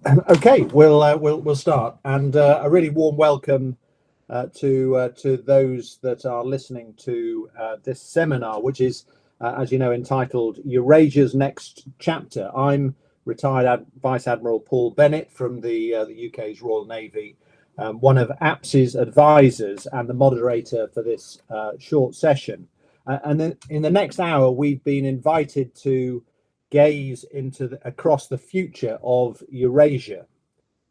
Okay, we'll start, and a really warm welcome to those that are listening to this seminar, which is, as you know, entitled "Eurasia'S Next Chapter." I'm retired Vice Admiral Paul Bennett from the UK's Royal Navy, one of APSI's advisors and the moderator for this short session. And then in the next hour, we've been invited to gaze across the future of Eurasia.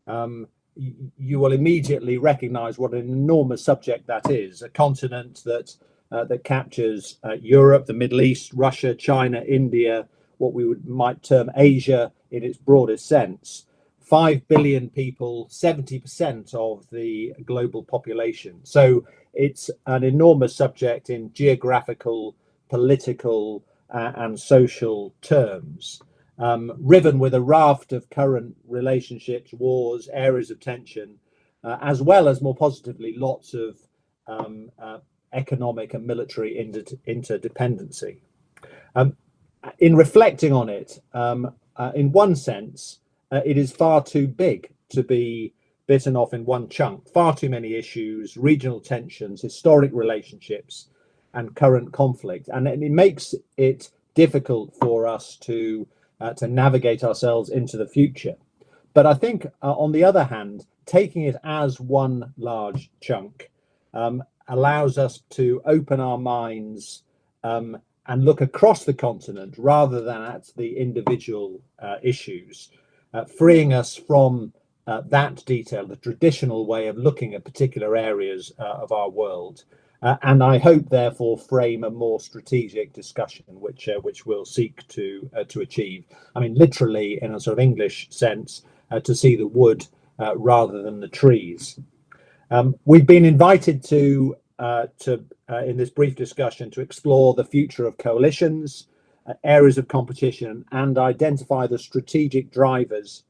You will immediately recognize what an enormous subject that is, a continent that captures Europe, the Middle East, Russia, China, India, what we might term Asia in its broadest sense. 5 billion people, 70% of the global population. So it's an enormous subject in geographical, political, and social terms. Riven with a raft of current relationships, wars, areas of tension, as well as more positively, lots of economic and military interdependency. In reflecting on it, in one sense, it is far too big to be bitten off in one chunk. Far too many issues, regional tensions, historic relationships, and current conflict. And it makes it difficult for us to navigate ourselves into the future. But I think, on the other hand, taking it as one large chunk allows us to open our minds and look across the continent rather than at the individual issues, freeing us from that detail, the traditional way of looking at particular areas of our world. And I hope, therefore, frame a more strategic discussion, which we'll seek to achieve. I mean, literally, in a sort of English sense, to see the wood rather than the trees. We've been invited to in this brief discussion to explore the future of coalitions, areas of competition, and identify the strategic drivers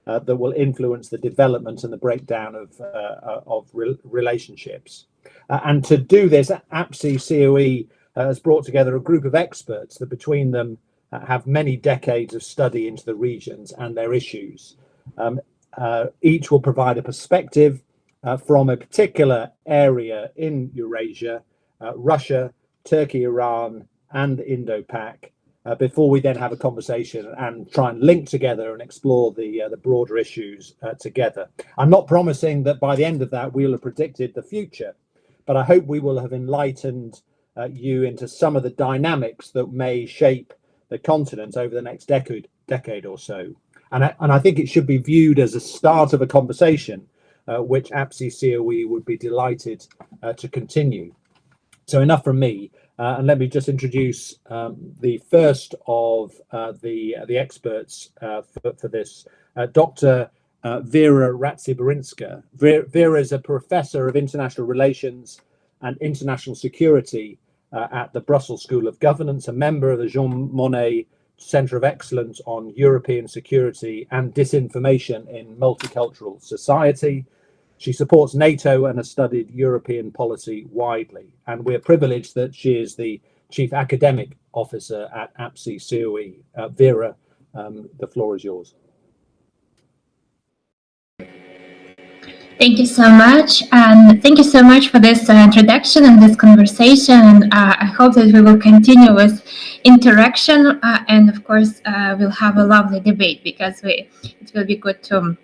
that will influence the development and the breakdown of relationships. And to do this, APSI COE has brought together a group of experts that between them have many decades of study into the regions and their issues. Each will provide a perspective from a particular area in Eurasia, Russia, Turkey, Iran, and Indo-Pac, before we then have a conversation and try and link together and explore the broader issues together. I'm not promising that by the end of that we'll have predicted the future, but I hope we will have enlightened you into some of the dynamics that may shape the continent over the next decade or so. And I think it should be viewed as a start of a conversation which APSI COE would be delighted to continue. So enough from me, and let me just introduce the first of the experts for this, Dr. Vera Ratsiborinska. Vera is a professor of international relations and international security at the Brussels School of Governance, a member of the Jean Monnet Centre of Excellence on European Security and Disinformation in Multicultural Society. She supports NATO and has studied European policy widely. And we're privileged that she is the Chief Academic Officer at APSI COE. Vera, the floor is yours. Thank you so much, and thank you so much for this introduction and this conversation. I hope that we will continue with interaction, and of course, we'll have a lovely debate because it will be good to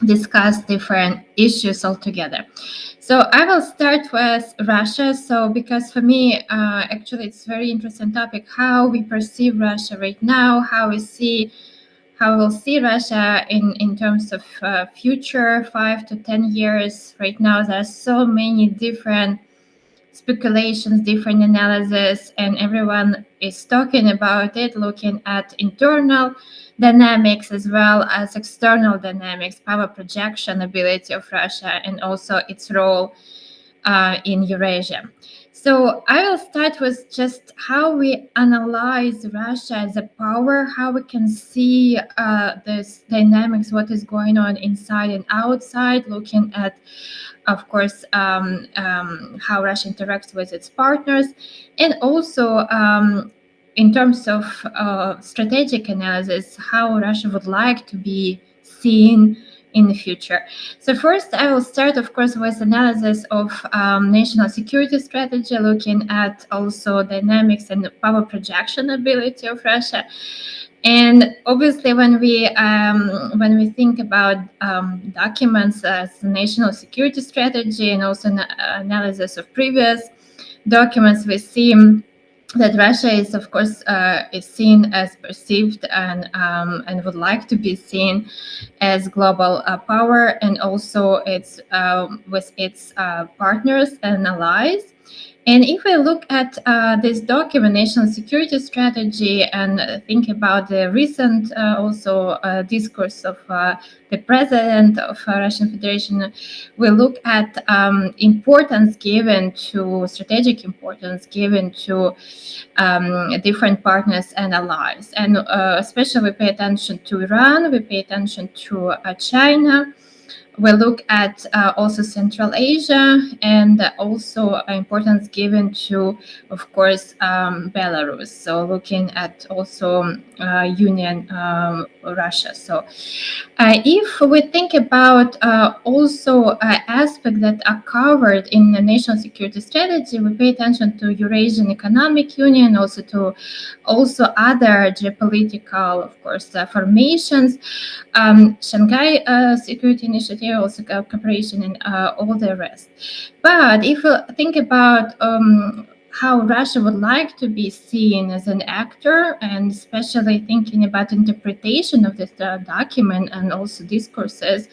discuss different issues altogether. So I will start with Russia. So because for me, actually, it's a very interesting topic, how we perceive Russia right now, how we'll see Russia in terms of future 5 to 10 years. Right now, there are so many different speculations, different analysis, and everyone is talking about it, looking at internal dynamics as well as external dynamics, power projection ability of Russia, and also its role in Eurasia. So I will start with just how we analyze Russia as a power, how we can see this dynamics, what is going on inside and outside, looking at, of course, how Russia interacts with its partners, and also in terms of strategic analysis, how Russia would like to be seeing in the future. So first, I will start, of course, with analysis of national security strategy, looking at also dynamics and power projection ability of Russia. And obviously, when we think about documents as national security strategy and also analysis of previous documents, we see that Russia is, of course, is seen as perceived and would like to be seen as global power, and also it's with its partners and allies. And if we look at this document, National Security Strategy, and think about the recent also discourse of the president of Russian Federation, we look at importance given to strategic importance given to different partners and allies. And especially we pay attention to Iran, we pay attention to China. We look at also Central Asia, and also importance given to, of course, Belarus. So looking at also Union Russia. So if we think about also aspects that are covered in the national security strategy, we pay attention to Eurasian Economic Union, also to other geopolitical, of course, formations, Shanghai Security Initiative, also cooperation, and all the rest. But if we think about how Russia would like to be seen as an actor, and especially thinking about interpretation of this document and also discourses,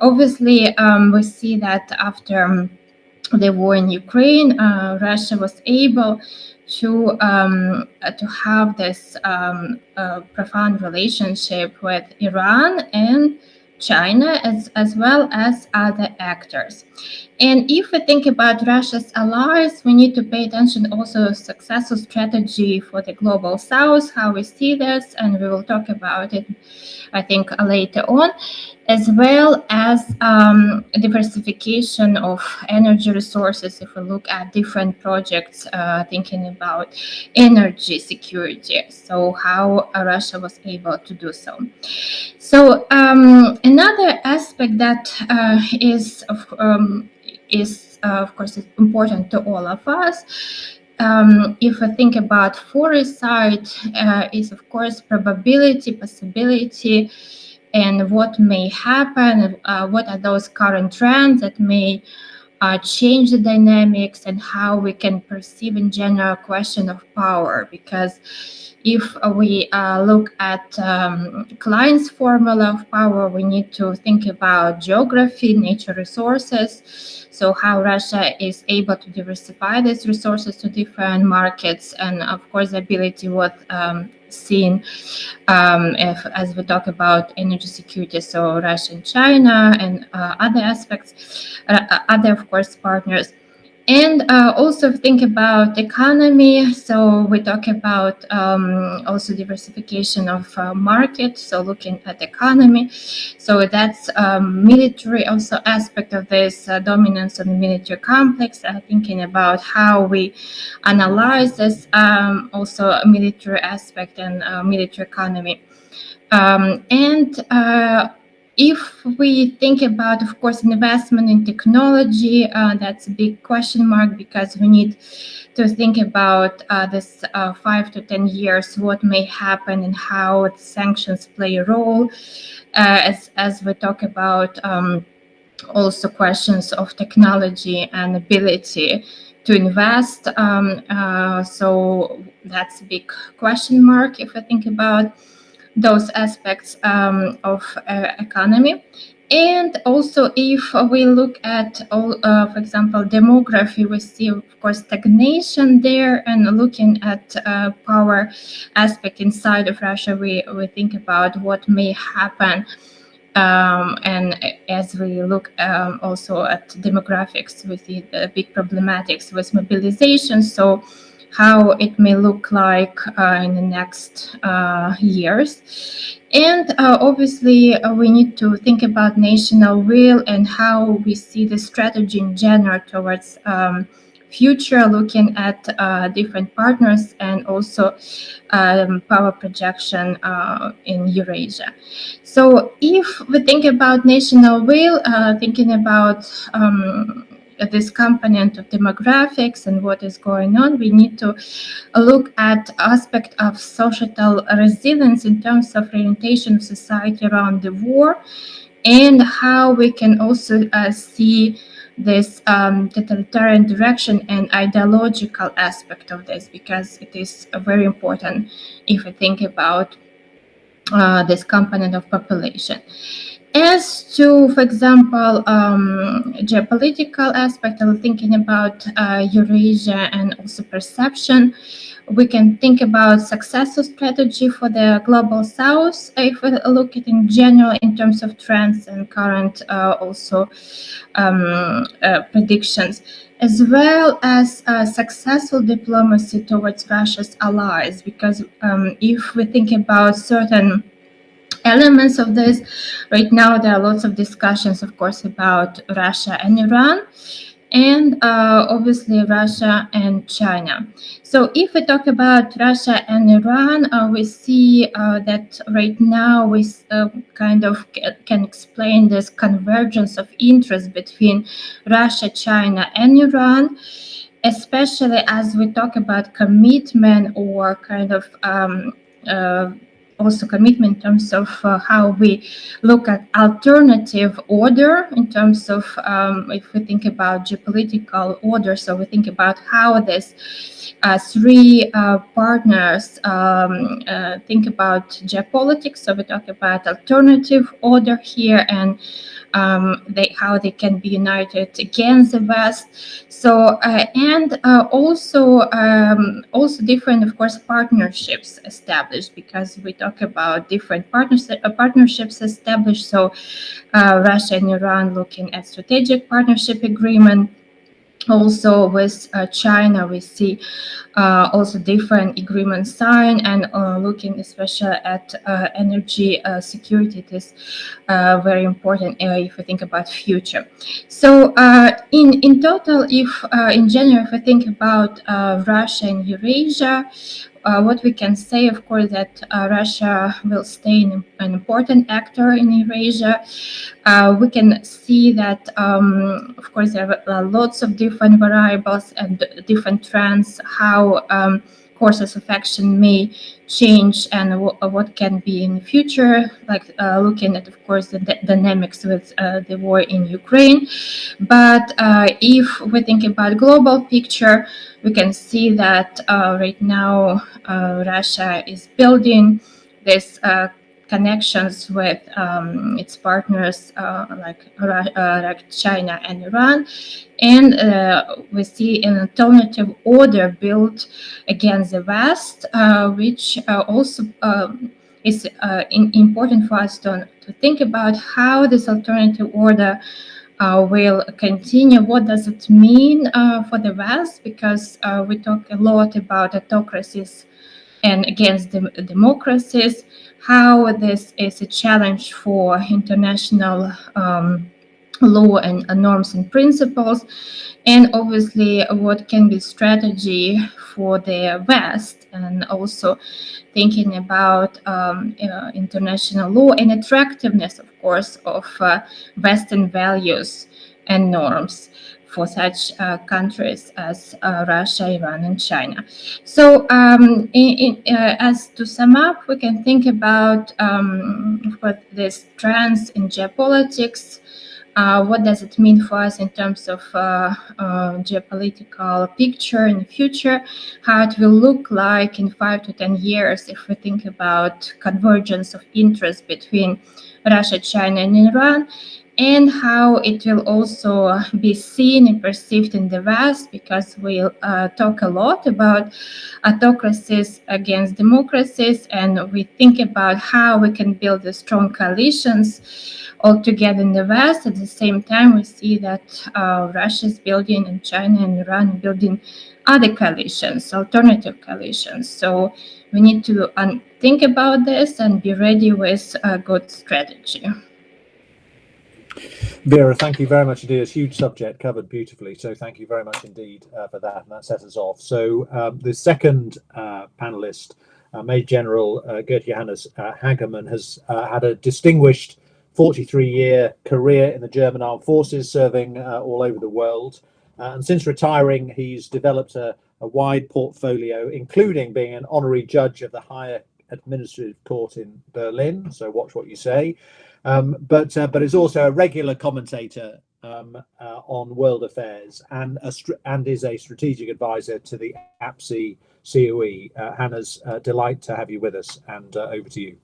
obviously we see that after the war in Ukraine, Russia was able to have this profound relationship with Iran and China, as well as other actors. And if we think about Russia's allies, we need to pay attention also to successful strategy for the global south, how we see this, and we will talk about it, I think, later on, as well as diversification of energy resources. If we look at different projects, thinking about energy security, so how Russia was able to do so. So another aspect that is of course important to all of us, if we think about foresight, is of course probability, possibility, and what may happen, what are those current trends that may change the dynamics, and how we can perceive in general question of power. Because if we look at Klein's formula of power, we need to think about geography, nature resources, so how Russia is able to diversify these resources to different markets, and of course the ability what seen as we talk about energy security, so Russia and China and other aspects, other of course partners. And also think about economy. So we talk about also diversification of market. So looking at economy. So that's military also aspect of this dominance on the military complex. Thinking about how we analyze this also a military aspect and military economy. If we think about, of course, investment in technology, that's a big question mark, because we need to think about this 5 to 10 years, what may happen and how sanctions play a role, as we talk about also questions of technology and ability to invest. So that's a big question mark if I think about those aspects of economy. And also, if we look at, for example, demography, we see, of course, stagnation there. And looking at power aspect inside of Russia, we think about what may happen. And as we look also at demographics, we see the big problematics with mobilization. So how it may look like in the next years. And obviously, we need to think about national will and how we see the strategy in general towards future, looking at different partners and also power projection in Eurasia. So if we think about national will, thinking about this component of demographics and what is going on, we need to look at aspect of societal resilience in terms of orientation of society around the war, and how we can also see this totalitarian direction and ideological aspect of this, because it is very important if we think about this component of population. As to, for example, geopolitical aspect of thinking about Eurasia and also perception, we can think about successful strategy for the global south if we look at in general in terms of trends and current also predictions, as well as successful diplomacy towards Russia's allies. Because if we think about certain elements of this, right now there are lots of discussions, of course, about Russia and Iran, and obviously Russia and China. So if we talk about Russia and Iran, we see that right now we kind of can explain this convergence of interest between Russia, China, and Iran, especially as we talk about commitment or kind of also commitment in terms of how we look at alternative order in terms of if we think about geopolitical order. So we think about how this three partners think about geopolitics. So we talk about alternative order here, and how they can be united against the West. So and also different, of course, partnerships established, because we talk about different partnerships established. So Russia and Iran looking at strategic partnership agreement. Also with China, we see also different agreements signed, and looking especially at energy security. It is very important if we think about future. So in total, if in general, if we think about Russia and Eurasia, what we can say, of course, that Russia will stay an important actor in Eurasia. We can see that, of course, there are lots of different variables and different trends, how courses of action may change and what can be in the future, like looking at, of course, the dynamics with the war in Ukraine. But if we think about global picture, we can see that right now Russia is building this connections with its partners like China and Iran, and we see an alternative order built against the West, which also is important for us to think about how this alternative order will continue. What does it mean for the West? Because we talk a lot about autocracies and against democracies, how this is a challenge for international law and norms and principles, and obviously what can be strategy for the West, and also thinking about international law and attractiveness, of course, of Western values and norms for such countries as Russia, Iran, and China. So, as to sum up, we can think about these trends in geopolitics. What does it mean for us in terms of geopolitical picture in the future? How it will look like in 5 to 10 years if we think about convergence of interest between Russia, China, and Iran, and how it will also be seen and perceived in the West, because we'll talk a lot about autocracies against democracies, and we think about how we can build the strong coalitions all together in the West. At the same time, we see that Russia is building, and China and Iran are building other coalitions, alternative coalitions. So we need to think about this and be ready with a good strategy. Vera, thank you very much indeed. It's a huge subject covered beautifully. So thank you very much indeed for that. And that sets us off. So the second panelist, Major General Gert Johannes Hagemann, has had a distinguished 43-year career in the German Armed Forces, serving all over the world. And since retiring, he's developed a wide portfolio, including being an honorary judge of the Higher Administrative Court in Berlin. So watch what you say. But is also a regular commentator on world affairs and is a strategic advisor to the APSI COE. Hannes, delight to have you with us, and over to you.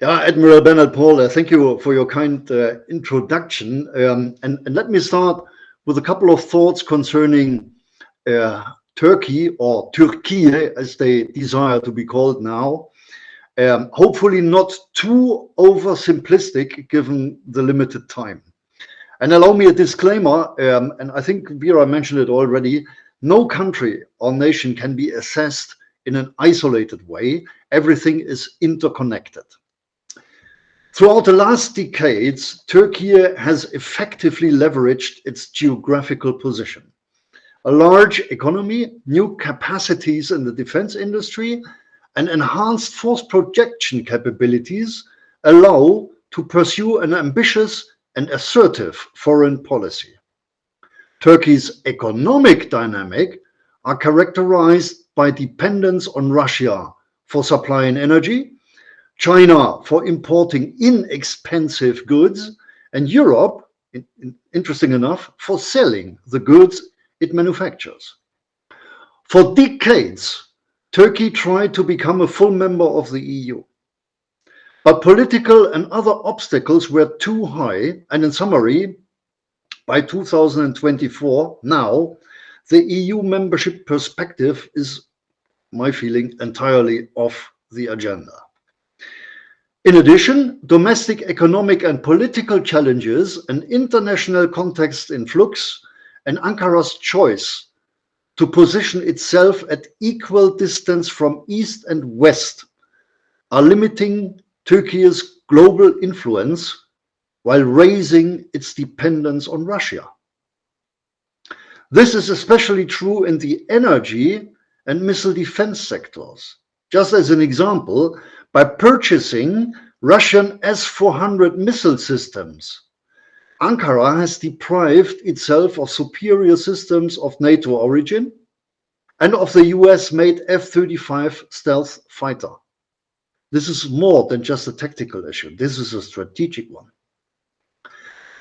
Yeah, Admiral Bernhard Paul, thank you for your kind introduction. And let me start with a couple of thoughts concerning Turkey, or Türkiye as they desire to be called now. Hopefully not too oversimplistic given the limited time. And allow me a disclaimer, and I think Vera mentioned it already, no country or nation can be assessed in an isolated way. Everything is interconnected. Throughout the last decades, Turkey has effectively leveraged its geographical position. A large economy, new capacities in the defense industry, and enhanced force projection capabilities allow to pursue an ambitious and assertive foreign policy. Turkey's economic dynamic are characterized by dependence on Russia for supplying energy, China for importing inexpensive goods, and Europe, interesting enough, for selling the goods it manufactures. For decades, Turkey tried to become a full member of the EU. But political and other obstacles were too high, and in summary, by 2024, now, the EU membership perspective is, my feeling, entirely off the agenda. In addition, domestic economic and political challenges, an international context in flux, and Ankara's choice to position itself at equal distance from East and West are limiting Turkey's global influence while raising its dependence on Russia. This is especially true in the energy and missile defense sectors. Just as an example, by purchasing Russian S-400 missile systems, Ankara has deprived itself of superior systems of NATO origin and of the US-made F-35 stealth fighter. This is more than just a tactical issue. This is a strategic one.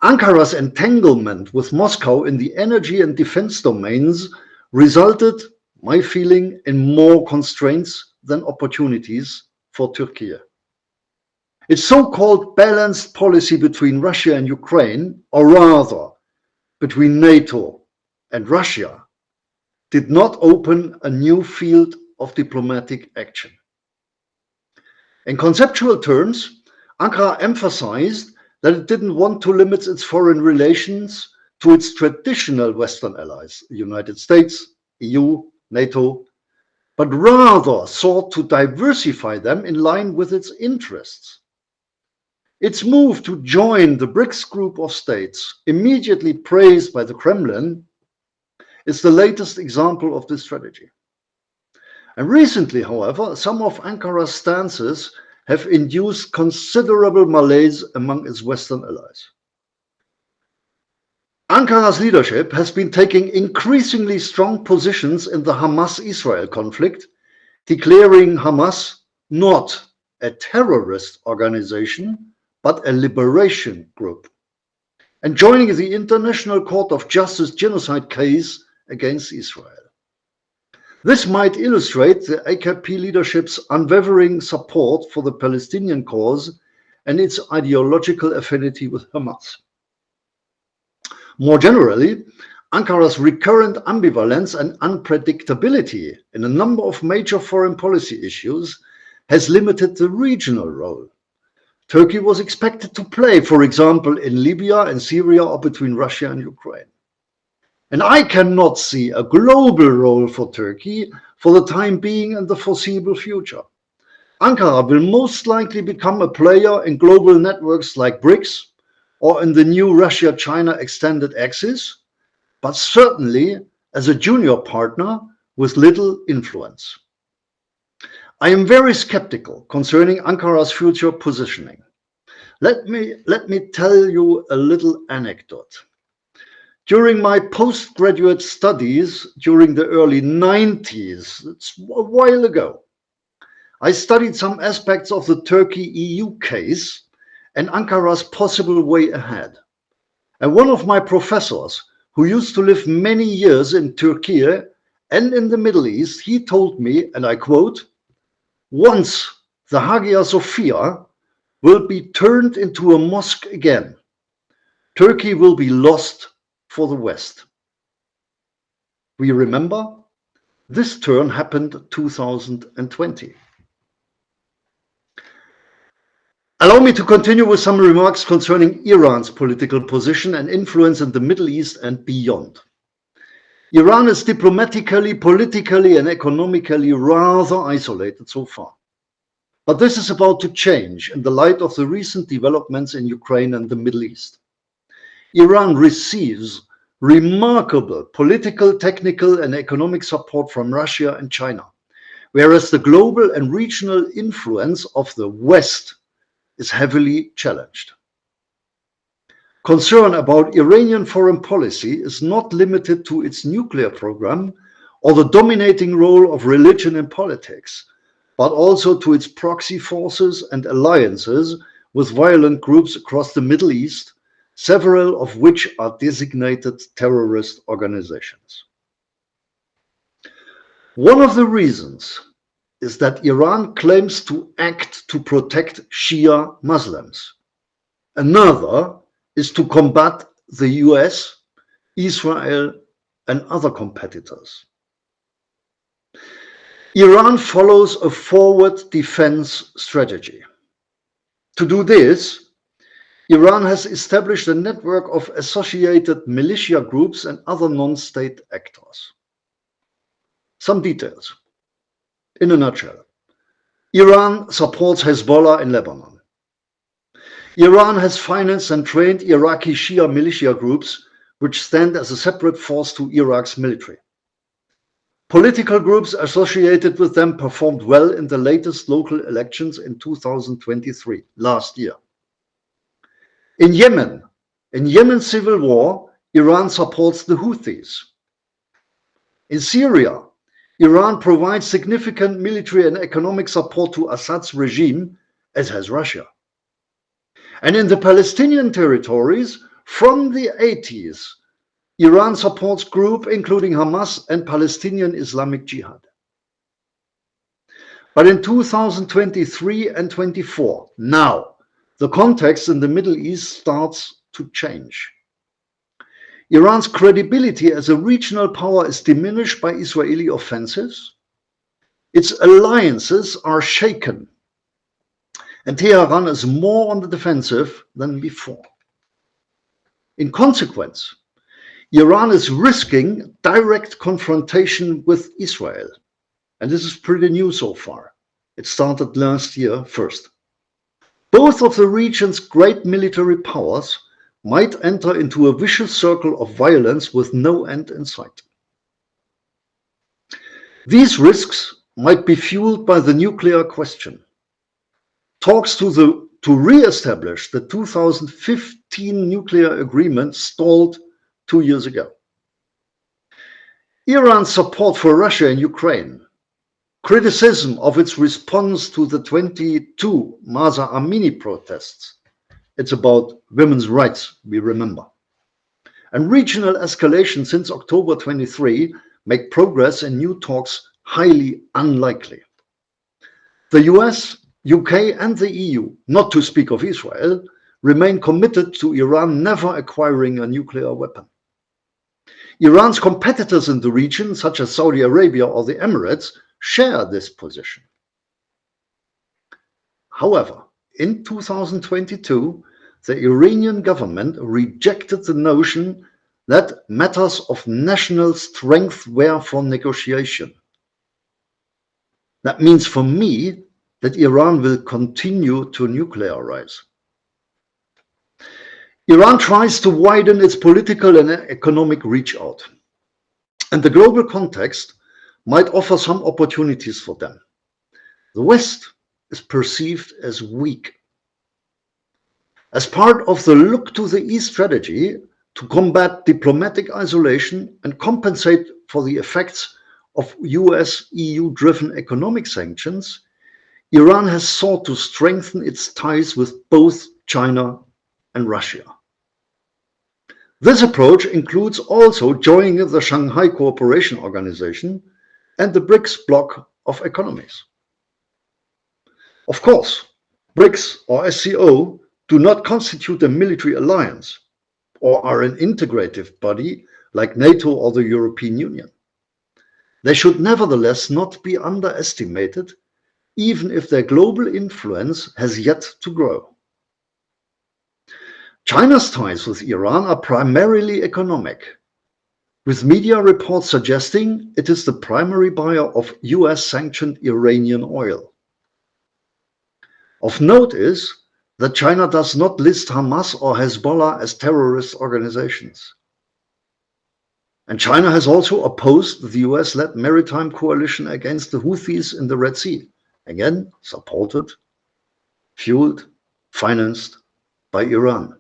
Ankara's entanglement with Moscow in the energy and defense domains resulted, my feeling, in more constraints than opportunities for Turkey. Its so-called balanced policy between Russia and Ukraine, or rather between NATO and Russia, did not open a new field of diplomatic action. In conceptual terms, Ankara emphasized that it didn't want to limit its foreign relations to its traditional Western allies, the United States, EU, NATO, but rather sought to diversify them in line with its interests. Its move to join the BRICS group of states, immediately praised by the Kremlin, is the latest example of this strategy. And recently, however, some of Ankara's stances have induced considerable malaise among its Western allies. Ankara's leadership has been taking increasingly strong positions in the Hamas-Israel conflict, declaring Hamas not a terrorist organization, but a liberation group, and joining the International Court of Justice genocide case against Israel. This might illustrate the AKP leadership's unwavering support for the Palestinian cause and its ideological affinity with Hamas. More generally, Ankara's recurrent ambivalence and unpredictability in a number of major foreign policy issues has limited the regional role Turkey was expected to play, for example, in Libya and Syria, or between Russia and Ukraine. And I cannot see a global role for Turkey for the time being and the foreseeable future. Ankara will most likely become a player in global networks like BRICS or in the new Russia-China extended axis, but certainly as a junior partner with little influence. I am very skeptical concerning Ankara's future positioning. Let me tell you a little anecdote. During my postgraduate studies during the early 90s, it's a while ago, I studied some aspects of the Turkey-EU case and Ankara's possible way ahead. And one of my professors, who used to live many years in Turkey and in the Middle East, he told me, and I quote, "Once the Hagia Sophia will be turned into a mosque again, Turkey will be lost for the West." We remember this turn happened 2020. Allow me to continue with some remarks concerning Iran's political position and influence in the Middle East and beyond. Iran is diplomatically, politically, and economically rather isolated so far. But this is about to change in the light of the recent developments in Ukraine and the Middle East. Iran receives remarkable political, technical, and economic support from Russia and China, whereas the global and regional influence of the West is heavily challenged. Concern about Iranian foreign policy is not limited to its nuclear program or the dominating role of religion in politics, but also to its proxy forces and alliances with violent groups across the Middle East, several of which are designated terrorist organizations. One of the reasons is that Iran claims to act to protect Shia Muslims. Another is to combat the US, Israel, and other competitors. Iran follows a forward defense strategy. To do this, Iran has established a network of associated militia groups and other non-state actors. Some details. In a nutshell, Iran supports Hezbollah in Lebanon. Iran has financed and trained Iraqi Shia militia groups, which stand as a separate force to Iraq's military. Political groups associated with them performed well in the latest local elections in 2023, last year. In Yemen's civil war, Iran supports the Houthis. In Syria, Iran provides significant military and economic support to Assad's regime, as has Russia. And in the Palestinian territories, from the 80s, Iran supports groups including Hamas and Palestinian Islamic Jihad. But in 2023 and 24, now, the context in the Middle East starts to change. Iran's credibility as a regional power is diminished by Israeli offensives. Its alliances are shaken, and Tehran is more on the defensive than before. In consequence, Iran is risking direct confrontation with Israel, and this is pretty new so far. It started last year first. Both of the region's great military powers might enter into a vicious circle of violence with no end in sight. These risks might be fueled by the nuclear question. Talks to re-establish the 2015 nuclear agreement stalled 2 years ago. Iran's support for Russia in Ukraine, criticism of its response to the 22 Mahsa Amini protests, it's about women's rights, we remember. And regional escalation since October 23 make progress in new talks highly unlikely. The US, UK, and the EU, not to speak of Israel, remain committed to Iran never acquiring a nuclear weapon. Iran's competitors in the region, such as Saudi Arabia or the Emirates, share this position. However, in 2022, the Iranian government rejected the notion that matters of national strength were for negotiation. That means for me that Iran will continue to nuclearize. Iran tries to widen its political and economic reach out, and the global context might offer some opportunities for them. The West is perceived as weak. As part of the Look to the East strategy to combat diplomatic isolation and compensate for the effects of US-EU-driven economic sanctions, Iran has sought to strengthen its ties with both China and Russia. This approach includes also joining the Shanghai Cooperation Organization and the BRICS bloc of economies. Of course, BRICS or SCO do not constitute a military alliance or are an integrative body like NATO or the European Union. They should nevertheless not be underestimated, even if their global influence has yet to grow. China's ties with Iran are primarily economic, with media reports suggesting it is the primary buyer of US-sanctioned Iranian oil. Of note is that China does not list Hamas or Hezbollah as terrorist organizations. And China has also opposed the US-led maritime coalition against the Houthis in the Red Sea, again supported, fueled, financed by Iran.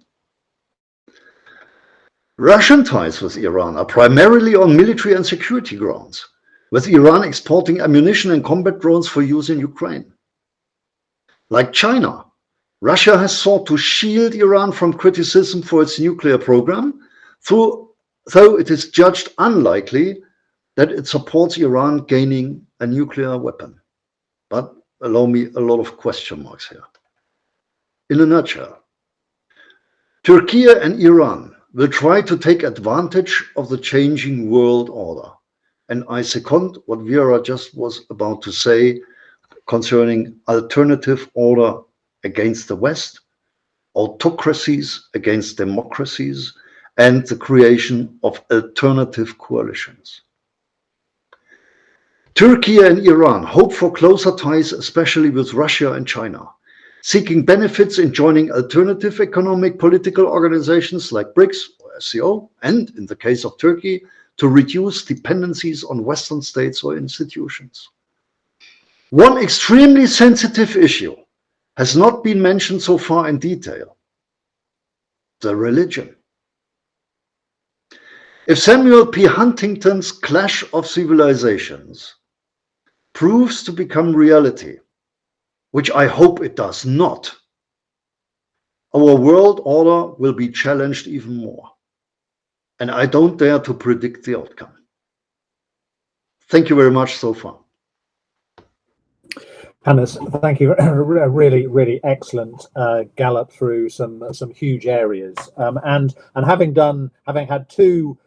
Russian ties with Iran are primarily on military and security grounds, with Iran exporting ammunition and combat drones for use in Ukraine. Like China, Russia has sought to shield Iran from criticism for its nuclear program, though it is judged unlikely that it supports Iran gaining a nuclear weapon. But allow me a lot of question marks here. In a nutshell, Turkey and Iran will try to take advantage of the changing world order. And I second what Vera just was about to say concerning alternative order against the West, autocracies against democracies, and the creation of alternative coalitions. Turkey and Iran hope for closer ties, especially with Russia and China, seeking benefits in joining alternative economic political organizations like BRICS or SCO, and in the case of Turkey, to reduce dependencies on Western states or institutions. One extremely sensitive issue has not been mentioned so far in detail: the religion. If Samuel P. Huntington's Clash of Civilizations proves to become reality, which I hope it does not, our world order will be challenged even more. And I don't dare to predict the outcome. Thank you very much so far. Hannes, thank you. Really, really excellent gallop through some huge areas. And having had two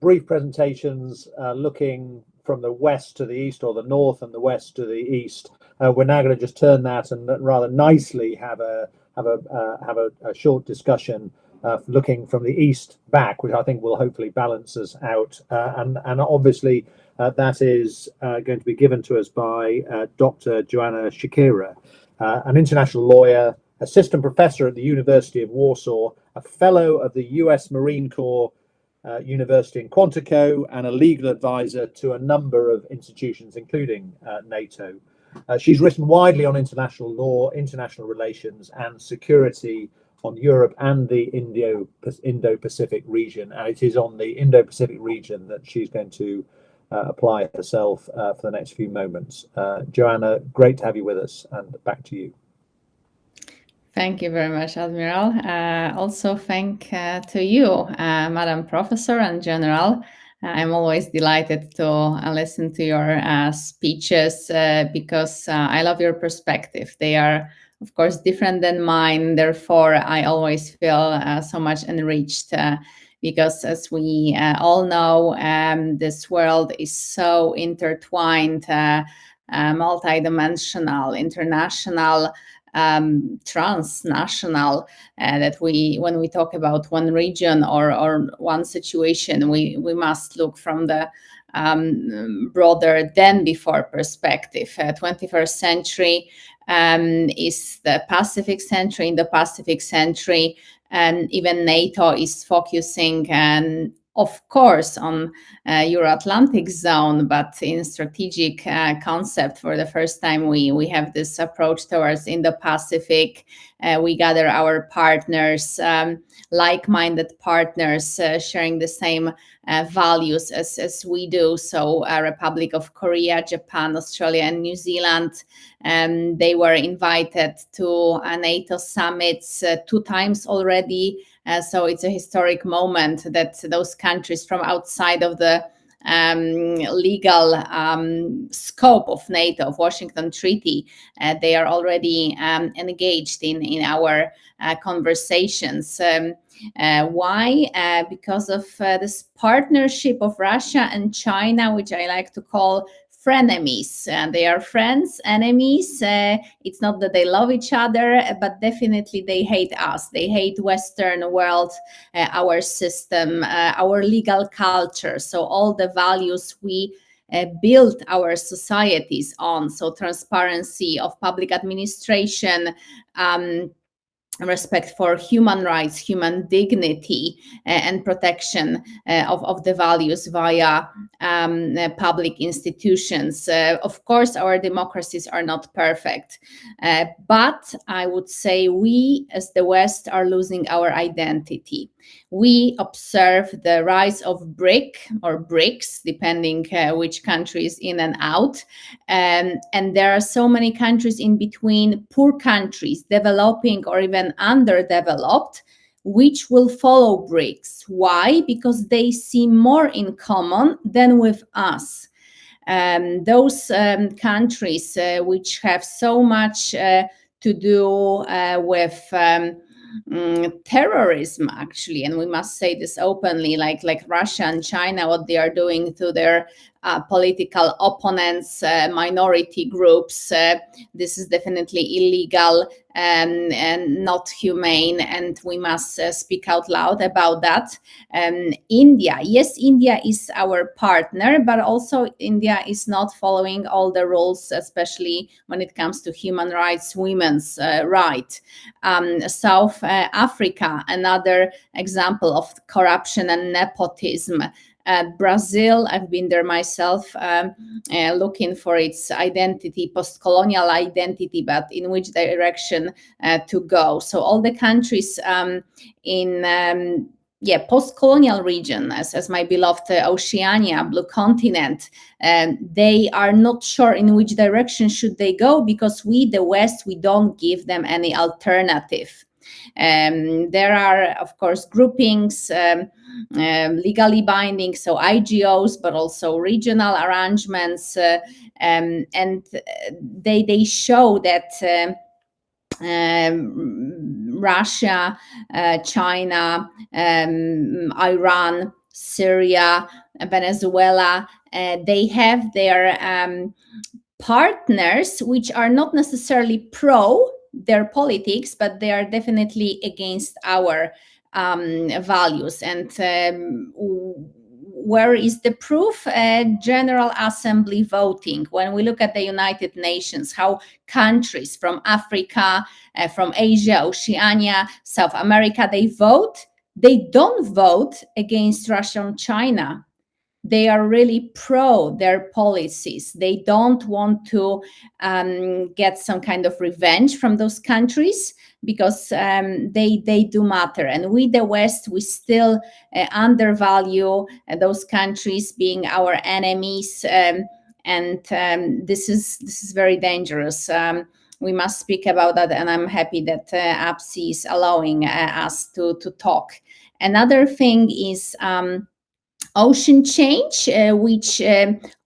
brief presentations looking from the west to the east, or the north and the west to the east, we're now going to just turn that and rather nicely have a short discussion looking from the east back, which I think will hopefully balance us out. And obviously that is going to be given to us by Dr. Joanna Shakira, an international lawyer, assistant professor at the University of Warsaw, a fellow of the US Marine Corps University in Quantico, and a legal advisor to a number of institutions, including NATO. She's written widely on international law, international relations, and security on Europe and the Indo-Pacific region. And it is on the Indo-Pacific region that she's going to apply herself for the next few moments. Joanna, great to have you with us, and back to you. Thank you very much, Admiral. Also thank to you, Madam Professor and General. I'm always delighted to listen to your speeches because I love your perspective. They are, of course, different than mine. Therefore, I always feel so much enriched because, as we all know, this world is so intertwined, multidimensional, international. transnational, that when we talk about one region or one situation, we must look from the broader than before perspective. 21st century is the Pacific century. In the Pacific century, and even NATO is focusing, and of course, on Euro-Atlantic zone, but in strategic concept, for the first time, we have this approach towards Indo-Pacific. We gather our partners, like-minded partners, sharing the same values as we do. So Republic of Korea, Japan, Australia, and New Zealand, they were invited to NATO summits 2 times already. So it's a historic moment that those countries from outside of the legal scope of NATO, of Washington Treaty, they are already engaged in our conversations. Why? Because of this partnership of Russia and China, which I like to call frenemies. They are friends, enemies. It's not that they love each other, but definitely they hate us. They hate Western world, our system, our legal culture. So all the values we build our societies on. So transparency of public administration, respect for human rights, human dignity, and protection of the values via public institutions. Of course, our democracies are not perfect, but I would say we, as the West, are losing our identity. We observe the rise of BRIC or BRICS, depending which country is in and out. And there are so many countries in between, poor countries, developing or even underdeveloped, which will follow BRICS. Why? Because they see more in common than with us. Those countries which have so much to do with terrorism, actually, and we must say this openly, like Russia and China, what they are doing to their political opponents, minority groups, this is definitely illegal and not humane, and we must speak out loud about that. India, yes, India is our partner, but also India is not following all the rules, especially when it comes to human rights, women's rights. South Africa, another example of corruption and nepotism. Brazil, I've been there myself, looking for its identity, post-colonial identity, but in which direction to go. So all the countries in post-colonial region, as my beloved Oceania, Blue Continent, they are not sure in which direction should they go, because we, the West, we don't give them any alternative. There are, of course, groupings, legally binding, so IGOs, but also regional arrangements, and they show that Russia, China, Iran, Syria, Venezuela, they have their partners which are not necessarily pro their politics, but they are definitely against our values. And where is the proof? General Assembly voting. When we look at the United Nations, how countries from Africa, from Asia, Oceania, South America, they vote. They don't vote against Russia and China. They are really pro their policies. They don't want to get some kind of revenge from those countries, because they do matter. And we, the West, we still undervalue those countries, being our enemies, and this is very dangerous. We must speak about that, and I'm happy that APSI is allowing us to talk. Another thing is ocean change, which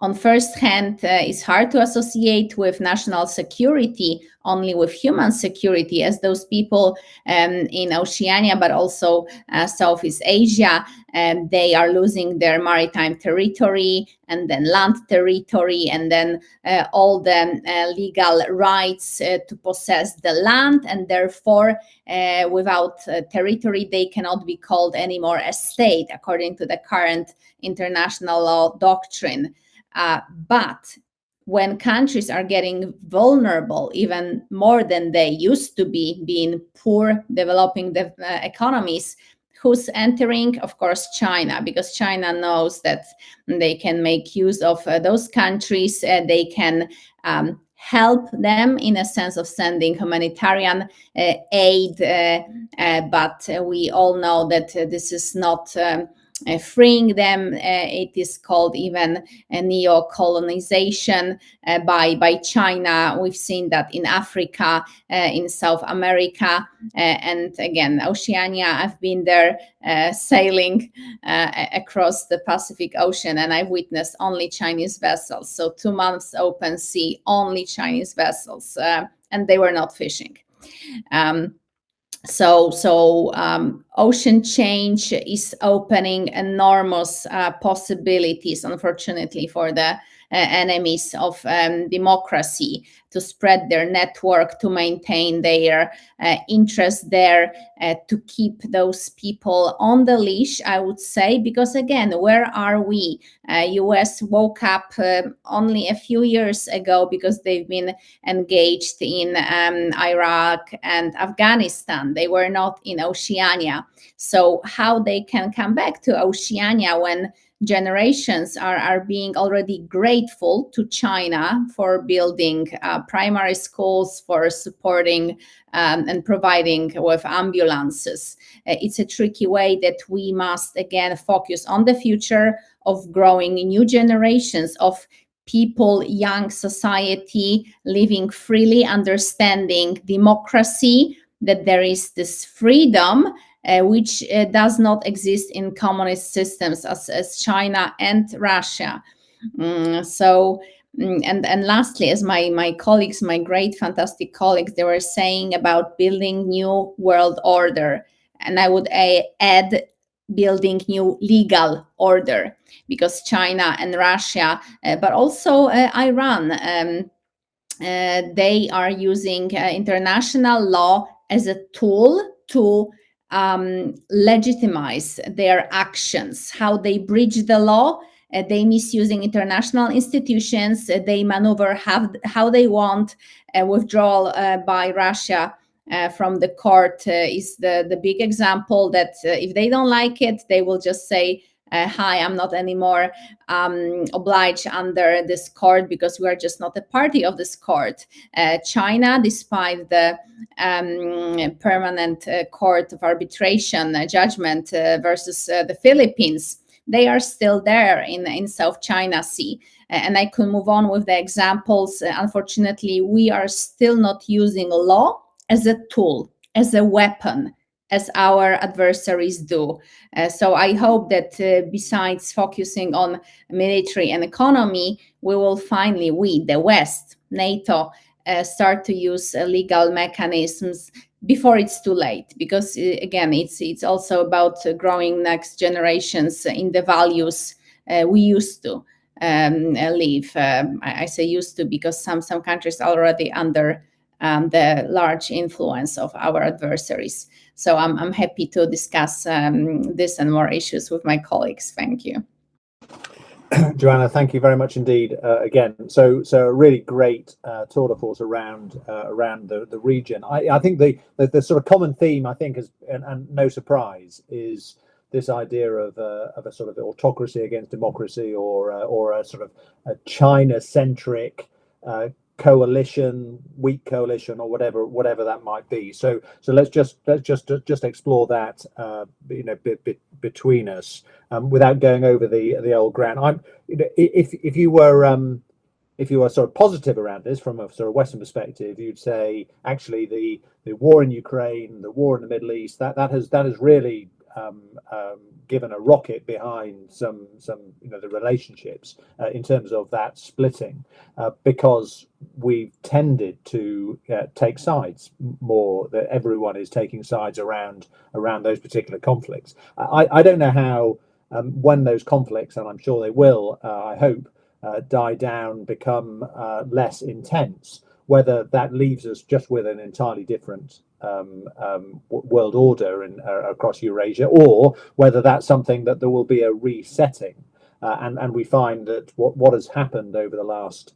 on first hand is hard to associate with national security only with human security, as those people in Oceania, but also Southeast Asia, they are losing their maritime territory and then land territory, and then all the legal rights to possess the land, and therefore without territory they cannot be called anymore a state according to the current international law doctrine. But when countries are getting vulnerable even more than they used to be, being poor, developing the economies, who's entering? Of course, China, because China knows that they can make use of those countries. They can help them in a sense of sending humanitarian aid, but we all know that this is not freeing them. It is called even a neo-colonization by China. We've seen that in Africa, in South America, and again, Oceania. I've been there sailing across the Pacific Ocean, and I've witnessed only Chinese vessels. So 2 months open sea, only Chinese vessels, and they were not fishing. So ocean change is opening enormous possibilities, unfortunately, for the enemies of democracy to spread their network, to maintain their interest there, to keep those people on the leash, I would say, because again, where are we? US woke up only a few years ago because they've been engaged in Iraq and Afghanistan. They were not in Oceania. So how they can come back to Oceania when generations are being already grateful to China for building primary schools, for supporting and providing with ambulances. It's a tricky way that we must again focus on the future of growing new generations of people, young society living freely, understanding democracy, that there is this freedom which does not exist in communist systems as China and Russia. And lastly, as my colleagues, my great, fantastic colleagues, they were saying about building new world order. And I would add building new legal order, because China and Russia, but also Iran, they are using international law as a tool to legitimize their actions, how they breach the law. They misusing international institutions. They maneuver how they want. Withdrawal by Russia from the court is the big example that if they don't like it, they will just say, hi, I'm not anymore obliged under this court because we are just not a party of this court. China, despite the permanent court of arbitration judgment versus the Philippines, they are still there in South China Sea. And I could move on with the examples. Unfortunately, we are still not using law as a tool, as a weapon, as our adversaries do. So I hope that besides focusing on military and economy, we will finally, we, the West, NATO, start to use legal mechanisms before it's too late. Because again, it's also about growing next generations in the values we used to live. I say used to because some countries are already under the large influence of our adversaries. So I'm happy to discuss this and more issues with my colleagues. Thank you. Joanna, thank you very much indeed. Again, so a really great tour de force around the region. I think the sort of common theme, I think, is and no surprise, is this idea of a sort of autocracy against democracy, or a sort of a China-centric coalition, weak coalition, or whatever that might be. So let's just explore that between us without going over the old ground. If you were sort of positive around this from a sort of Western perspective, you'd say actually the war in Ukraine, the war in the Middle East, that has really given a rocket behind some the relationships in terms of that splitting, because we've tended to take sides more. That everyone is taking sides around those particular conflicts. I don't know how when those conflicts, and I'm sure they will, I hope, die down, become less intense, whether that leaves us just with an entirely different world order across Eurasia, or whether that's something that there will be a resetting, and we find that what has happened over the last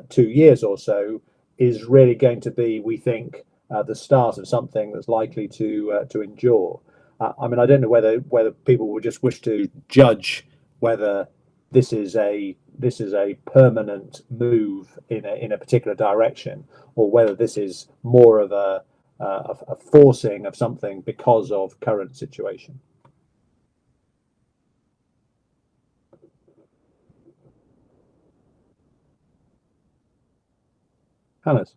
2 years or so is really going to be, we think, the start of something that's likely to endure. I mean, I don't know whether people will just wish to judge whether this is a permanent move in a particular direction, or whether this is more of a forcing of something because of current situation. Hannes.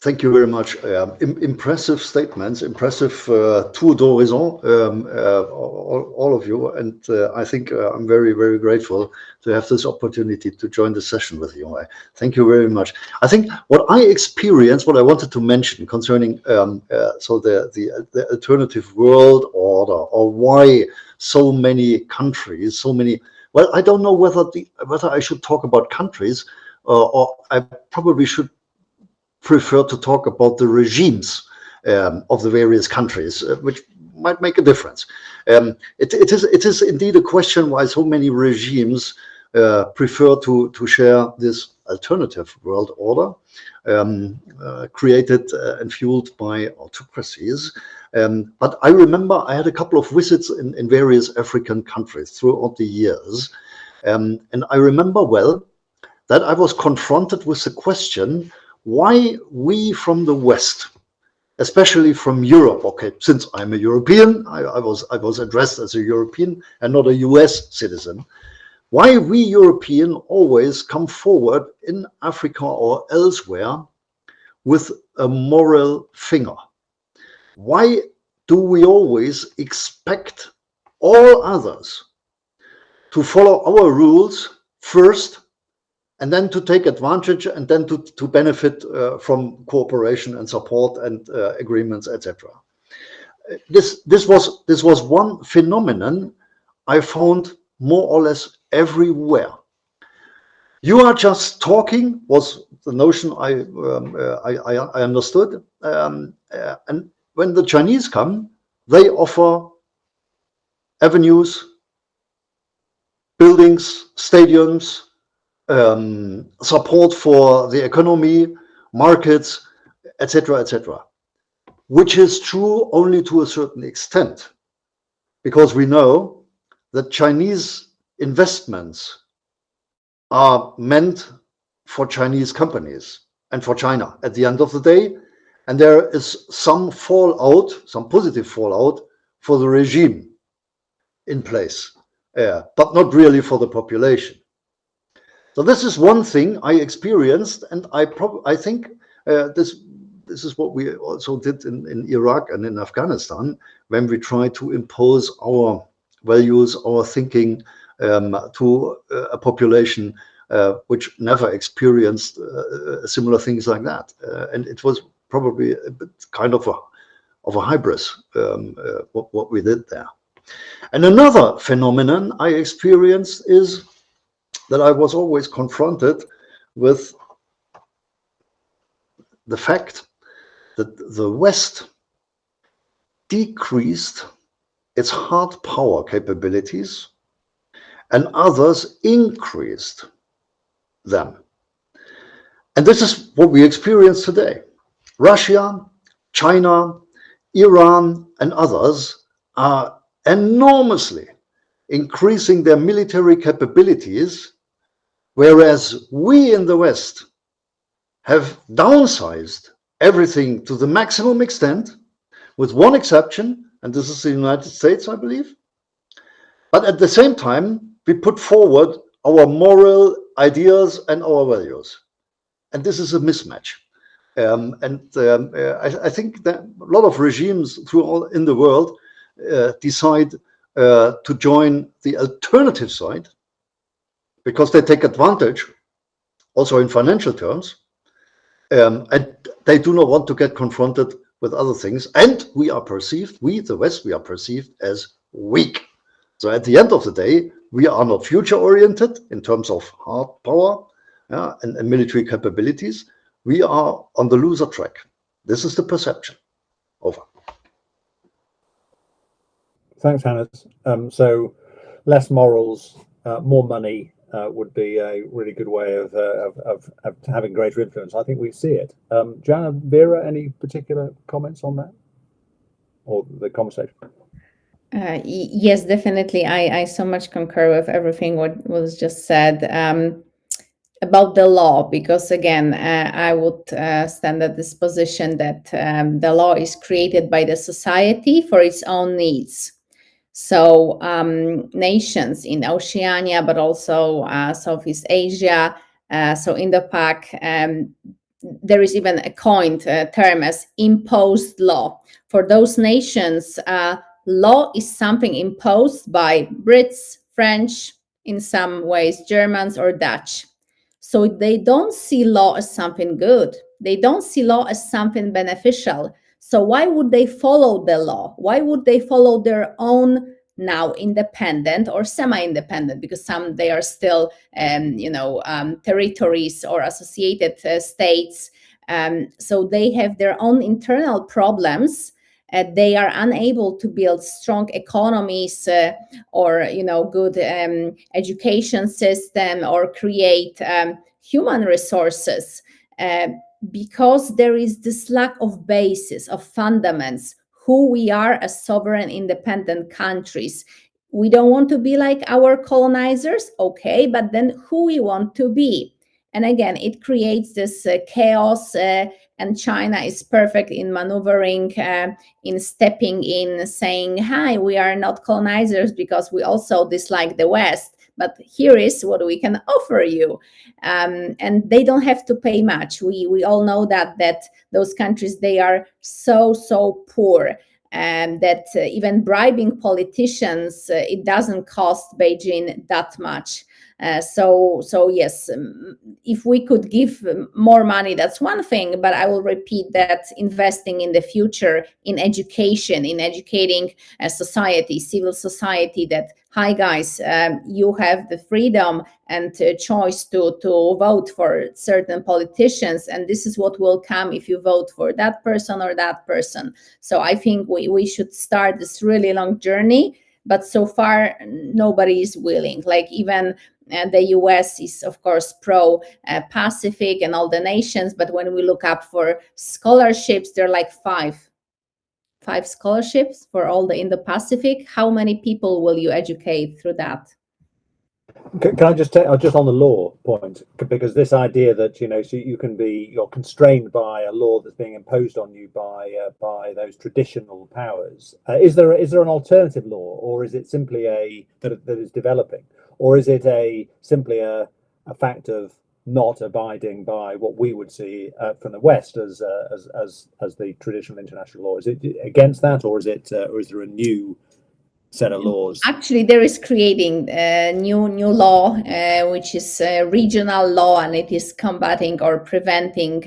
Thank you very much. Impressive statements, impressive tour d'horizon, all of you. And I think I'm very, very grateful to have this opportunity to join the session with you. Thank you very much. I think what I experienced, what I wanted to mention concerning so the alternative world order, or why so many countries, so many. Well, I don't know whether I should talk about countries, or I probably should prefer to talk about the regimes of the various countries, which might make a difference. It is indeed a question why so many regimes prefer to share this alternative world order created and fueled by autocracies. But I remember I had a couple of visits in various African countries throughout the years. And I remember well that I was confronted with the question, why we from the West, especially from Europe, okay, since I'm a European, I was addressed as a European and not a US citizen, why we European always come forward in Africa or elsewhere with a moral finger. Why do we always expect all others to follow our rules first, and then to take advantage, and then to benefit from cooperation and support and agreements, etc. This was one phenomenon I found more or less everywhere. You are just talking was the notion I understood, and when the Chinese come, they offer avenues, buildings, stadiums, support for the economy, markets, etc., etc., which is true only to a certain extent, because we know that Chinese investments are meant for Chinese companies and for China at the end of the day, and there is some fallout, some positive fallout for the regime in place, but not really for the population. So this is one thing I experienced, and I think this is what we also did in Iraq and in Afghanistan, when we tried to impose our values, our thinking to a population which never experienced similar things like that, and it was probably a bit kind of a hybris what we did there. And another phenomenon I experienced is that I was always confronted with the fact that the West decreased its hard power capabilities and others increased them. And this is what we experience today. Russia, China, Iran, and others are enormously increasing their military capabilities, whereas we in the West have downsized everything to the maximum extent, with one exception, and this is the United States, I believe. But at the same time, we put forward our moral ideas and our values. And this is a mismatch. I think that a lot of regimes in the world decide to join the alternative side because they take advantage, also in financial terms, and they do not want to get confronted with other things. And we, the West, we are perceived as weak. So at the end of the day, we are not future-oriented in terms of hard power and military capabilities. We are on the loser track. This is the perception. Over. Thanks, Hannes. So less morals, more money would be a really good way of having greater influence. I think we see it. Jana, Vera, any particular comments on that or the conversation? Yes, definitely. I so much concur with everything what was just said about the law, because again, I would stand at this position that the law is created by the society for its own needs. So nations in Oceania, but also Southeast Asia, so Indo-Pac, there is even a coined term as imposed law. For those nations, law is something imposed by Brits, French, in some ways Germans or Dutch. So they don't see law as something good. They don't see law as something beneficial. So why would they follow the law? Why would they follow their own now independent or semi-independent? Because some they are still, territories or associated states. So they have their own internal problems. They are unable to build strong economies or good education system or create human resources because there is this lack of basis, of fundaments, who we are as sovereign independent countries. We don't want to be like our colonizers, okay, but then who we want to be. And again, it creates this chaos, and China is perfect in maneuvering, in stepping in, saying, hi, we are not colonizers because we also dislike the West, but here is what we can offer you. And they don't have to pay much. We all know that those countries, they are so poor. And that even bribing politicians, it doesn't cost Beijing that much. So yes, if we could give more money, that's one thing, but I will repeat that investing in the future, in education, in educating society, civil society, that, hi guys, you have the freedom and choice to vote for certain politicians, and this is what will come if you vote for that person or that person. So I think we should start this really long journey, but so far nobody is willing. Like even the US is, of course, pro-Pacific and all the nations, but when we look up for scholarships, there are like five scholarships for all the Indo-Pacific. How many people will you educate through that? Can I just take just on the law point, because this idea that so you're constrained by a law that's being imposed on you by those traditional powers. Is there an alternative law, or is it simply that is developing, or is it simply a fact of not abiding by what we would see from the West as the traditional international law? Is it against that, or is there a new set of laws? Actually, there is creating a new law, which is a regional law, and it is combating or preventing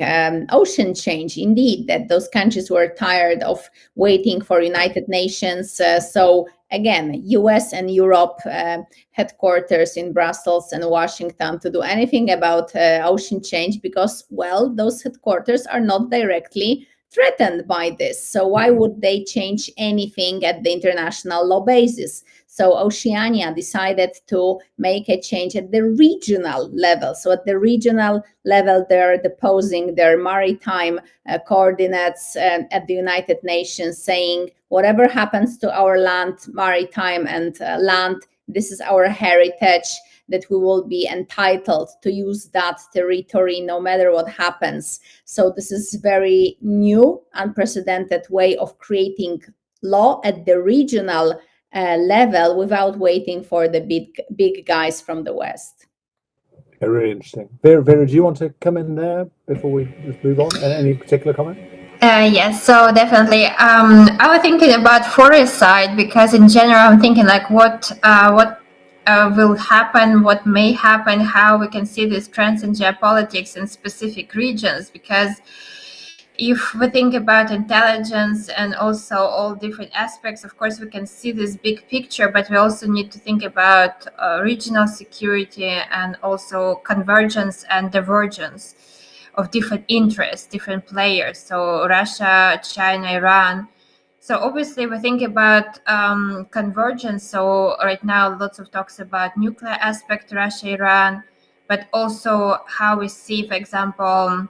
ocean change. Indeed, that those countries were tired of waiting for United Nations. So again, US and Europe headquarters in Brussels and Washington to do anything about ocean change, because, well, those headquarters are not directly threatened by this. So why would they change anything at the international law basis? So Oceania decided to make a change at the regional level. So at the regional level, they're deposing their maritime coordinates at the United Nations, saying whatever happens to our land, maritime and land, this is our heritage, that we will be entitled to use that territory no matter what happens. So this is very new, unprecedented way of creating law at the regional level without waiting for the big guys from the West. Really interesting. Vera, do you want to come in there before we just move on? Any particular comment? Yes, so definitely. I was thinking about forest side because in general, I'm thinking like what will happen, what may happen, how we can see these trends in geopolitics in specific regions. Because if we think about intelligence and also all different aspects, of course, we can see this big picture, but we also need to think about regional security and also convergence and divergence of different interests, different players. So Russia, China, Iran. So obviously we think about convergence. So right now, lots of talks about nuclear aspect, Russia, Iran, but also how we see, for example,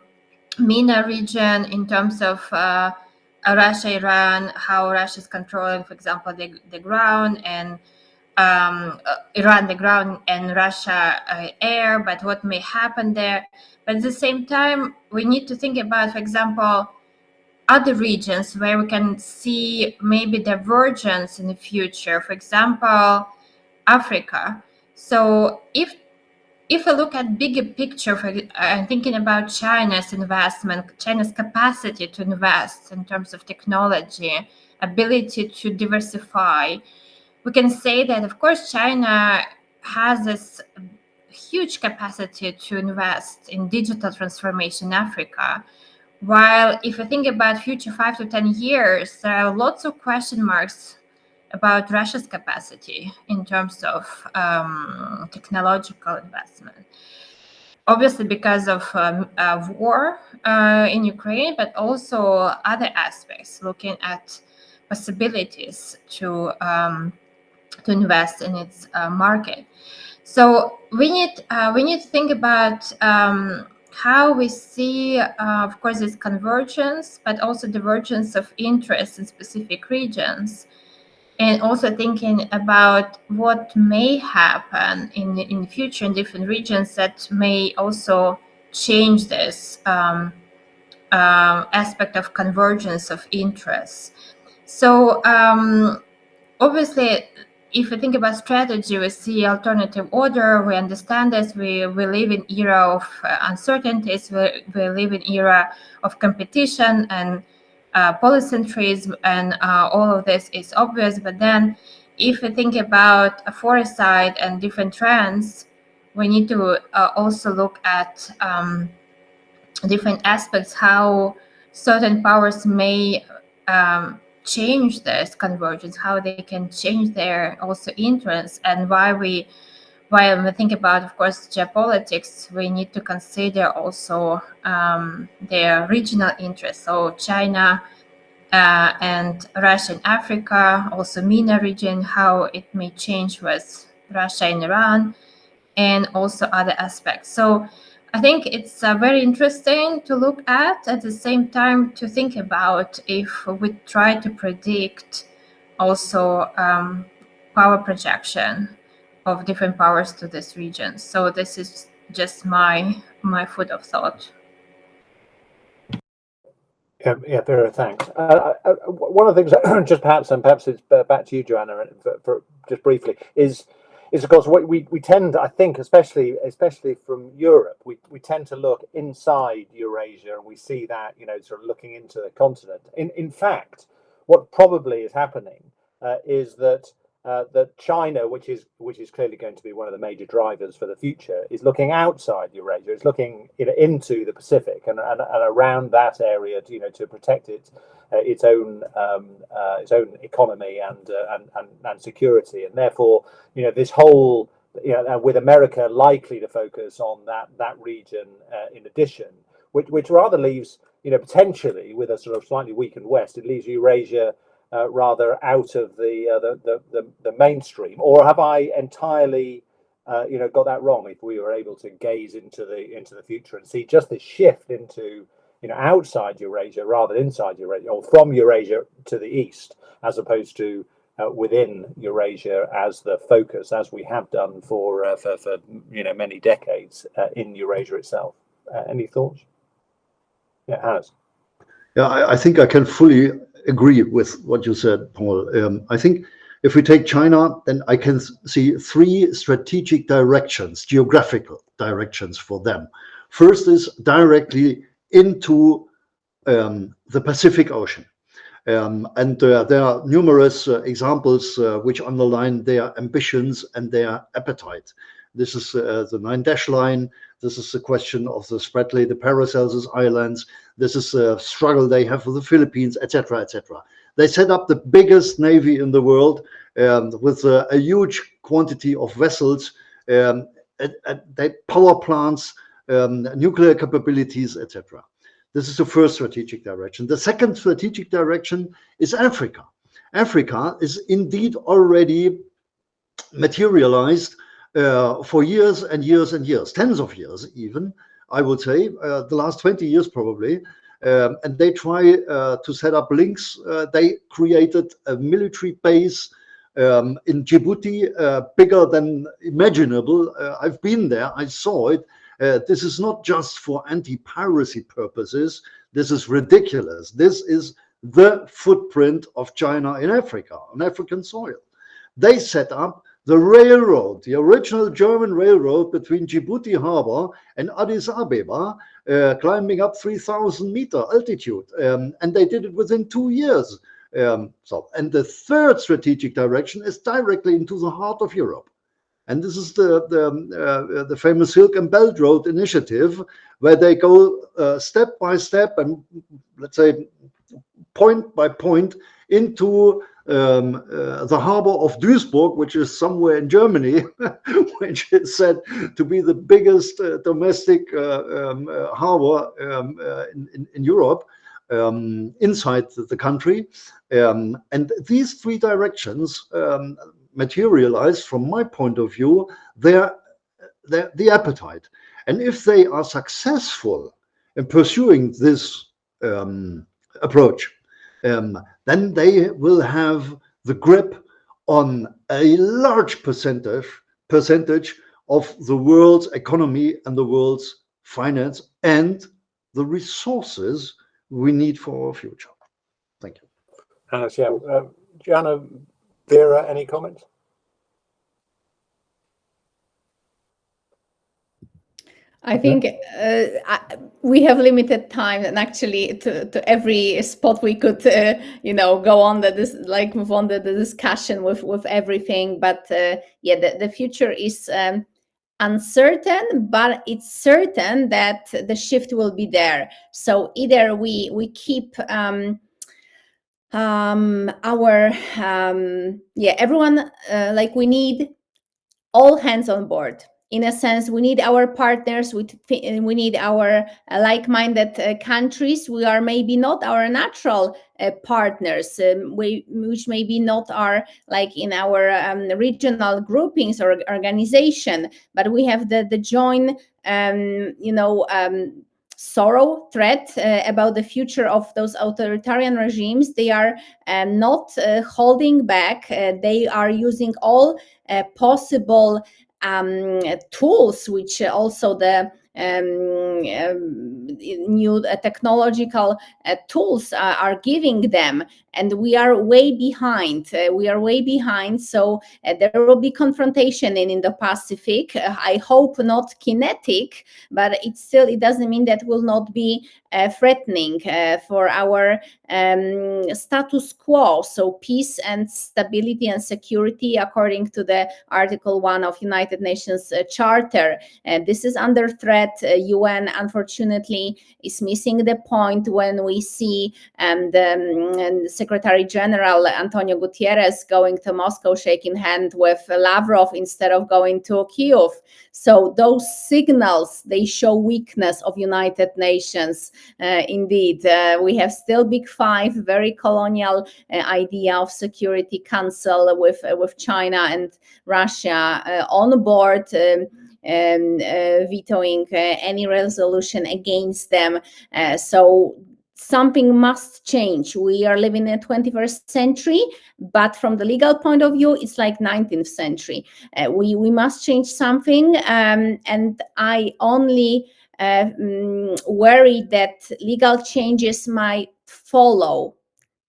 MENA region in terms of Russia, Iran, how Russia is controlling, for example, the ground, and Iran the ground and Russia air, but what may happen there. But at the same time, we need to think about, for example, other regions where we can see maybe divergence in the future. For example, Africa. So if we look at bigger picture, I'm thinking about China's investment, China's capacity to invest in terms of technology, ability to diversify. We can say that, of course, China has this huge capacity to invest in digital transformation in Africa. While if you think about future 5 to 10 years, there are lots of question marks about Russia's capacity in terms of technological investment. Obviously, because of war in Ukraine, but also other aspects, looking at possibilities to invest in its market. So we need to think about how we see, of course, this convergence, but also divergence of interests in specific regions, and also thinking about what may happen in the future in different regions that may also change this aspect of convergence of interests. So obviously, if we think about strategy, we see alternative order. We understand this. We live in era of uncertainties. We live in era of competition and polycentrism, and all of this is obvious. But then, if we think about a forest side and different trends, we need to also look at different aspects, how certain powers may change this convergence, how they can change their also interests, and while we think about, of course, geopolitics, we need to consider also their regional interests. So China and Russia and Africa, also MENA region, how it may change with Russia and Iran, and also other aspects. So I think it's very interesting to look at the same time to think about if we try to predict also power projection of different powers to this region. So this is just my food of thought. Yeah, Vera, thanks. One of the things, just perhaps it's back to you, Joanna, for just briefly, is of course what we tend, I think, especially from Europe, we tend to look inside Eurasia, and we see that, sort of looking into the continent. In fact, what probably is happening is that China, which is clearly going to be one of the major drivers for the future, is looking outside Eurasia. It's looking into the Pacific and around that area, to protect its own economy and security. And therefore, this whole, with America likely to focus on that region in addition, which rather leaves, potentially with a sort of slightly weakened West, it leaves Eurasia rather out of the mainstream. Or have I entirely got that wrong? If we were able to gaze into the future and see just this shift into outside Eurasia rather than inside Eurasia, or from Eurasia to the east, as opposed to within Eurasia as the focus, as we have done for many decades in Eurasia itself. Any thoughts? Yeah, Hannes. Yeah, I think I can fully agree with what you said, Paul. I think if we take China, then I can see three strategic directions, geographical. directions for them. First is directly into the Pacific Ocean. And there are numerous examples which underline their ambitions and their appetite. This is the 9-dash line. This is the question of the Spratly, the Paracelsus Islands. This is a struggle they have with the Philippines, etc., etc. They set up the biggest navy in the world with a huge quantity of vessels, they power plants, nuclear capabilities, etc. This is the first strategic direction. The second strategic direction is Africa. Africa is indeed already materialized for years and years and years, tens of years even, I would say, the last 20 years probably. And they try to set up links. They created a military base in Djibouti, bigger than imaginable. I've been there, I saw it. This is not just for anti-piracy purposes. This is ridiculous. This is the footprint of China in Africa, on African soil. They set up the railroad, the original German railroad between Djibouti harbor and Addis Ababa, climbing up 3,000-meter altitude. And they did it within 2 years. And the third strategic direction is directly into the heart of Europe. And this is the famous Silk and Belt Road initiative, where they go step by step and, let's say, point by point into the harbor of Duisburg, which is somewhere in Germany, which is said to be the biggest domestic harbor in Europe, inside the country. And these three directions materialize, from my point of view, the appetite. And if they are successful in pursuing this approach, then they will have the grip on a large percentage of the world's economy and the world's finance and the resources we need for our future. Thank you. Hannes, yeah. Gianna, Vera, any comments? I think we have limited time, and actually to every spot we could, go on move on the discussion with everything. But yeah, the future is uncertain, but it's certain that the shift will be there. So either we keep everyone, we need all hands on board. In a sense, we need our partners, we need our like-minded countries. We are maybe not our natural partners, which maybe not are like in our regional groupings or organization, but we have the joint, sorrow, threat about the future of those authoritarian regimes. They are not holding back. They are using all possible tools, which also the new technological tools are giving them, and we are way behind. So there will be confrontation in the Pacific. I hope not kinetic, but it doesn't mean that will not be threatening for our status quo. So peace and stability and security, according to the Article 1 of United Nations Charter, this is under threat. UN, unfortunately, is missing the point when we see the Secretary General Antonio Guterres going to Moscow, shaking hands with Lavrov instead of going to Kyiv. So those signals, they show weakness of United Nations. Indeed, we have still Big Five, very colonial idea of Security Council with China and Russia on board, vetoing any resolution against them. So something must change. We are living in the 21st century, but from the legal point of view, it's like 19th century. We must change something, and I only worry that legal changes might follow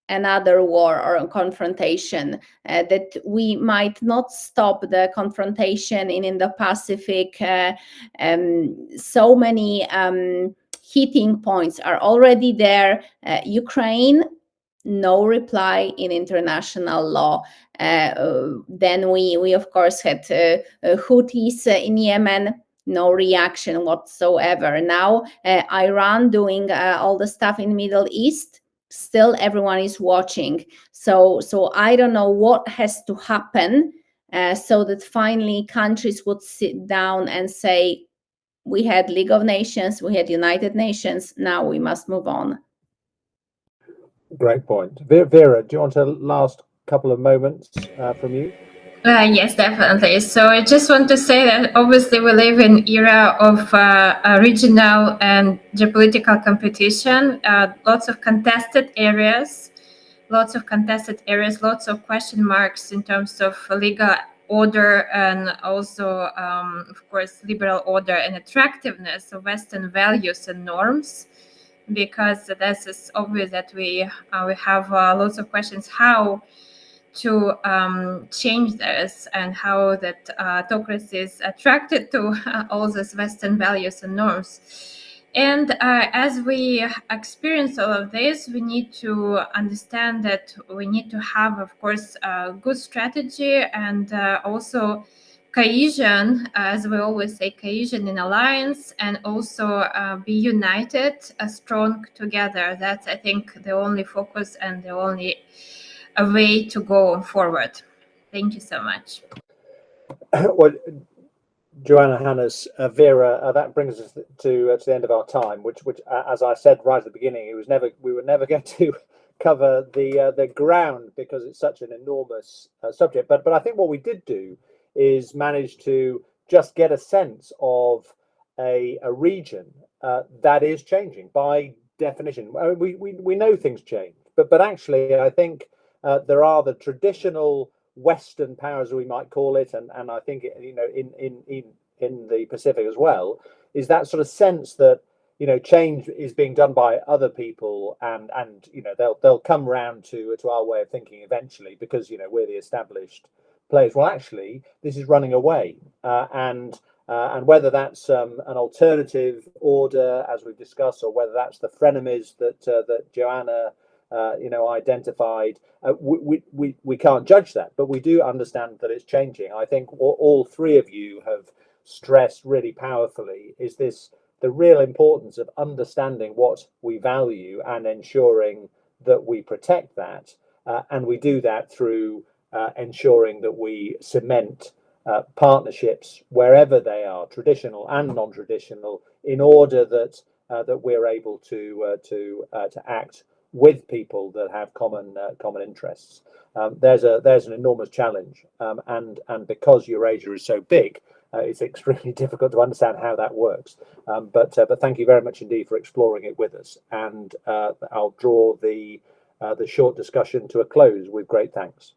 another war or a confrontation, that we might not stop the confrontation in the Pacific. So many hitting points are already there. Ukraine, no reply in international law. Then we of course had Houthis in Yemen, no reaction whatsoever. Now Iran doing all the stuff in Middle East, still everyone is watching. So I don't know what has to happen so that finally countries would sit down and say, we had League of Nations, we had United Nations, now we must move on. Great point. Vera, do you want a last couple of moments from you? Yes, definitely. So I just want to say that obviously we live in era of regional and geopolitical competition, lots of contested areas, lots of question marks in terms of legal order, and also, of course, liberal order and attractiveness of Western values and norms. Because this is obvious that we have lots of questions how to change this, and how that autocracy is attracted to all these Western values and norms. And as we experience all of this, we need to understand that we need to have, of course, a good strategy, and also cohesion, as we always say, cohesion in alliance, and also be united, strong together. That's, I think, the only focus and the only way to go forward. Thank you so much. Well, Joanna, Hannes, Vera, that brings us to the end of our time. Which, as I said right at the beginning, we were never going to cover the ground, because it's such an enormous subject. But I think what we did do is manage to just get a sense of a region that is changing by definition. We know things change, but actually, I think there are the traditional Western powers, we might call it, and I think in the Pacific as well, is that sort of sense that change is being done by other people, and they'll come round to our way of thinking eventually, because we're the established players. Well, actually, this is running away, and whether that's an alternative order, as we've discussed, or whether that's the frenemies that Joanna identified, we can't judge that, but we do understand that it's changing. I think all three of you have stressed really powerfully is the real importance of understanding what we value and ensuring that we protect that, and we do that through ensuring that we cement partnerships wherever they are, traditional and non-traditional, in order that we're able to act with people that have common interests. There's an enormous challenge, and because Eurasia is so big, it's extremely difficult to understand how that works. But thank you very much indeed for exploring it with us, and I'll draw the short discussion to a close with great thanks.